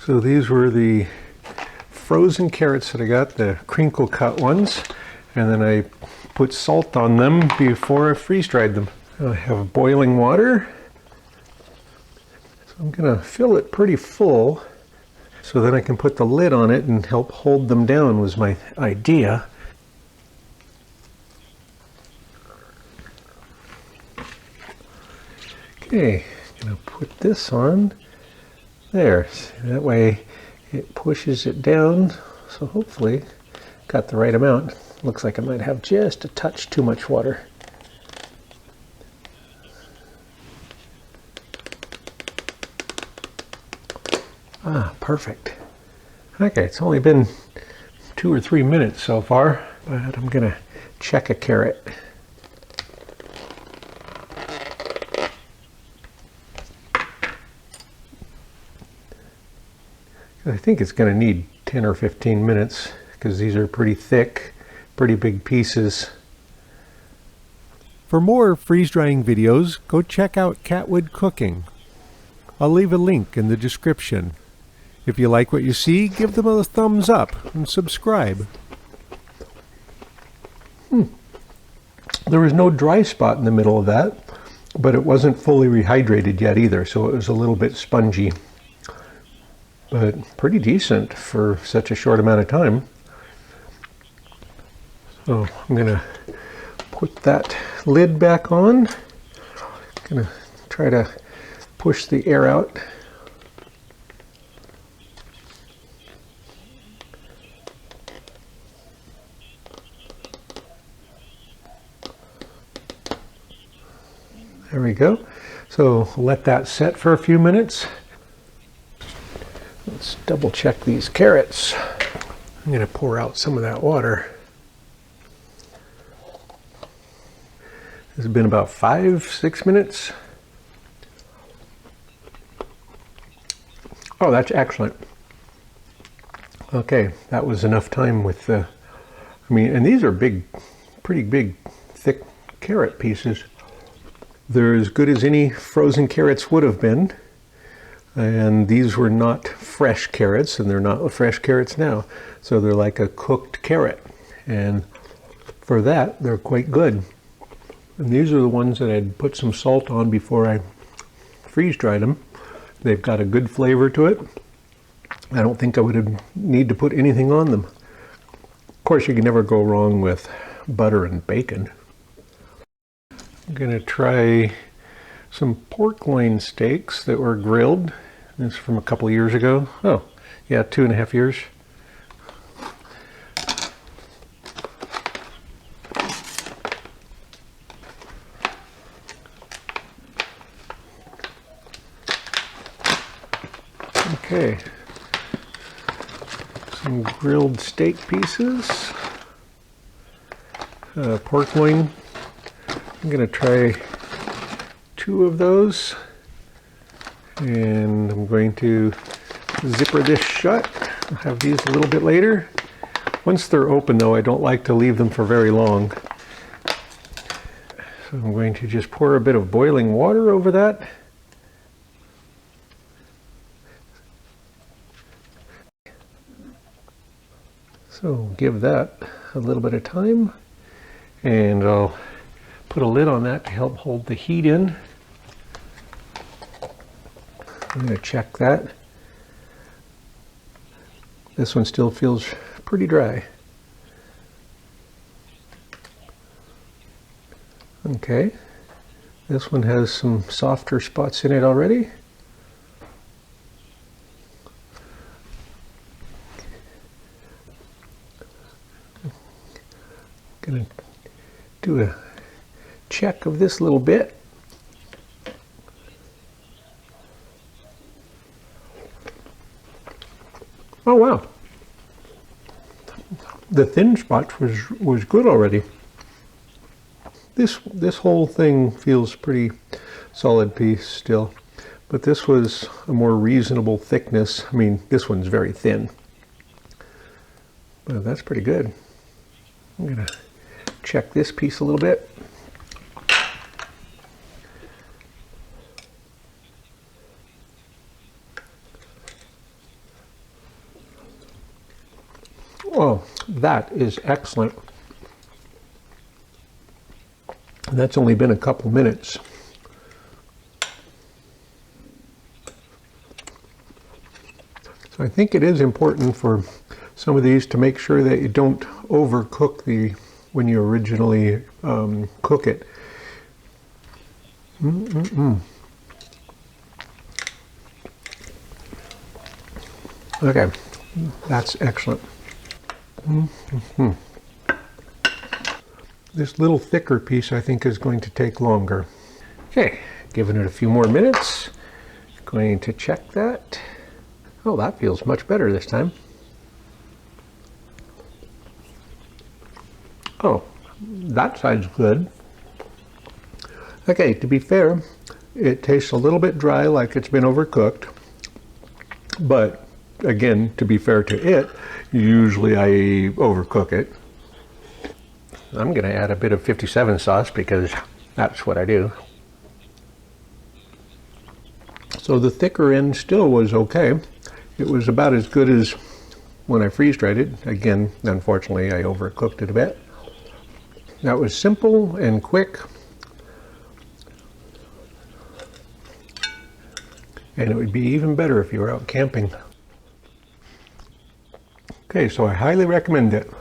So these were the frozen carrots that I got, the crinkle cut ones, and then I put salt on them before I freeze dried them. I have boiling water, so I'm gonna fill it pretty full so then I can put the lid on it and help hold them down was my idea. Okay, gonna put this on there. That way it pushes it down, so hopefully got the right amount. Looks like I might have just a touch too much water. Ah, perfect. Okay, it's only been 2 or 3 minutes so far, but I'm gonna check a carrot. I think it's going to need 10 or 15 minutes because these are pretty thick, pretty big pieces. For more freeze-drying videos, go check out Catwood Cooking. I'll leave a link in the description. If you like what you see, give them a thumbs up and subscribe. There was no dry spot in the middle of that, but it wasn't fully rehydrated yet either, so it was a little bit spongy. But pretty decent for such a short amount of time. So I'm gonna put that lid back on. Gonna try to push the air out. There we go. So let that set for a few minutes. Let's double check these carrots. I'm going to pour out some of that water. This has been about 5-6 minutes. Oh, that's excellent. Okay, that was enough time with the, and these are big, pretty big, thick carrot pieces. They're as good as any frozen carrots would have been. And these were not fresh carrots, and they're not fresh carrots now. So they're like a cooked carrot. And for that, they're quite good. And these are the ones that I'd put some salt on before I freeze dried them. They've got a good flavor to it. I don't think I would need to put anything on them. Of course, you can never go wrong with butter and bacon. I'm gonna try some pork loin steaks that were grilled. This is from a couple of years ago. Oh, yeah, 2.5 years. Okay. Some grilled steak pieces. Pork loin. I'm going to try 2 of those. And I'm going to zipper this shut. I'll have these a little bit later. Once they're open though, I don't like to leave them for very long. So I'm going to just pour a bit of boiling water over that. So give that a little bit of time, and I'll put a lid on that to help hold the heat in. I'm going to check that. This one still feels pretty dry. Okay, this one has some softer spots in it already. Gonna do a check of this little bit. Oh wow, the thin spots was good already. This whole thing feels pretty solid piece still, but this was a more reasonable thickness. I mean, this one's very thin, but that's pretty good. I'm gonna check this piece a little bit. That is excellent. And that's only been a couple minutes. So I think it is important for some of these to make sure that you don't overcook when you originally cook it. Okay, that's excellent. This little thicker piece I think is going to take longer. Okay, giving it a few more minutes. Going to check that. Oh, that feels much better this time. Oh, that side's good. Okay, to be fair, it tastes a little bit dry, like it's been overcooked. But again, to be fair to it, usually I overcook it. I'm going to add a bit of 57 sauce because that's what I do. So the thicker end still was okay. It was about as good as when I freeze-dried it. Again, unfortunately, I overcooked it a bit. That was simple and quick. And it would be even better if you were out camping. Okay, so I highly recommend it.